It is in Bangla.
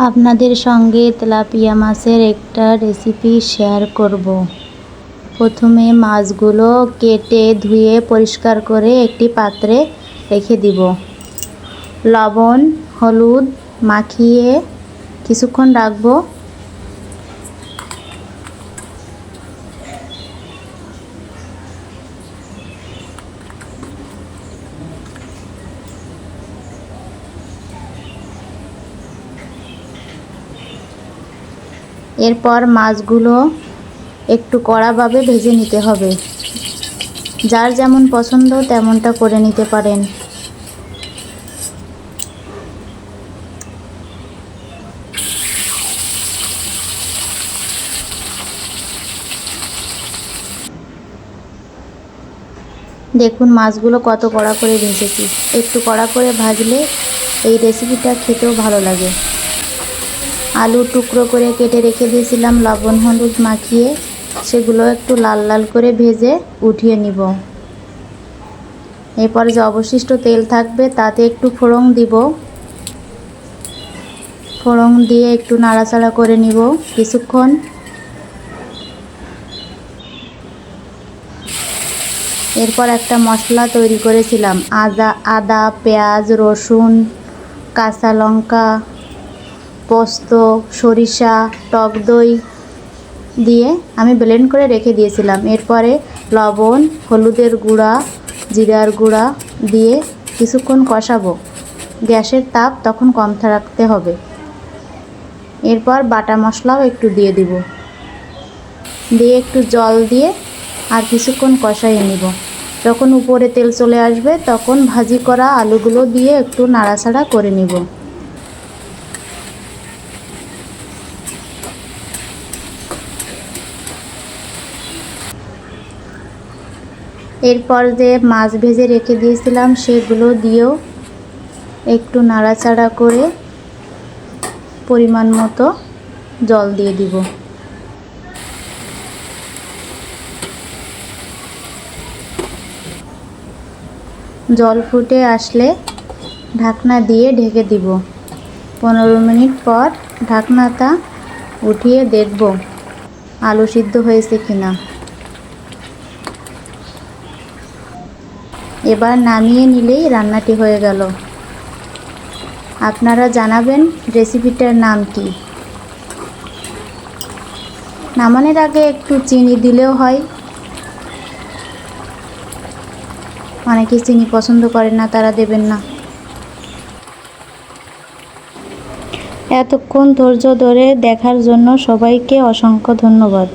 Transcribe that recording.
আপনাদের সঙ্গে তেলাপিয়া মাছের একটা রেসিপি শেয়ার করব। প্রথমে মাছগুলো কেটে ধুয়ে পরিষ্কার করে একটি পাত্রে রেখে দিব। লবণ হলুদ মাখিয়ে কিছুক্ষণ রাখবো। এরপর মাছগুলো একটু কড়াভাবে ভেজে নিতে হবে। যার যেমন পছন্দ তেমনটা করে নিতে পারেন। দেখুন মাছগুলো কত কড়া করে ভেজেছি। একটু কড়া করে ভাজলে এই রেসিপিটা খেতেও ভালো লাগে। আলু টুকরো করে কেটে রেখে দিয়েছিলাম লবণ হলুদ মাখিয়ে, সেগুলো একটু লাল লাল করে ভেজে উঠিয়ে নিব। এরপর যে অবশিষ্ট তেল থাকবে তাতে একটু ফোড়ন দিব। ফোড়ন দিয়ে একটু নাড়াচাড়া করে নিব কিছুক্ষণ। এরপর একটা মশলা তৈরি করেছিলাম, আদা পেঁয়াজ রসুন কাঁচা লঙ্কা পোস্ত সরিষা টক দই দিয়ে আমি ব্লেন্ড করে রেখে দিয়েছিলাম। এরপরে লবণ হলুদের গুঁড়া জিরার গুঁড়া দিয়ে কিছুক্ষণ কষাবো। গ্যাসের তাপ তখন কম রাখতে হবে। এরপর বাটা মশলাও একটু দিয়ে দিব, দিয়ে একটু জল দিয়ে আর কিছুক্ষণ কষাইয়ে নিব। যখন উপরে তেল চলে আসবে তখন ভাজি করা আলুগুলো দিয়ে একটু নাড়াচাড়া করে নিব। এরপর যে মাছ ভেজে রেখে দিয়েছিলাম সেগুলো দিয়েও একটু নাড়াচাড়া করে পরিমাণ মতো জল দিয়ে দিব। জল ফুটে আসলে ঢাকনা দিয়ে ঢেকে দিব। 15 মিনিট পর ঢাকনাটা উঠিয়ে দেখব আলু সিদ্ধ হয়েছে কিনা। এবার নামিয়ে নিলেই রান্নাটি হয়ে গেল। আপনারা জানাবেন রেসিপিটার নাম কি। নামানোর আগে একটু চিনি দিলেও হয়। অনেকে চিনি পছন্দ করেন না, তারা দেবেন না। এতক্ষণ ধৈর্য ধরে দেখার জন্য সবাইকে অসংখ্য ধন্যবাদ।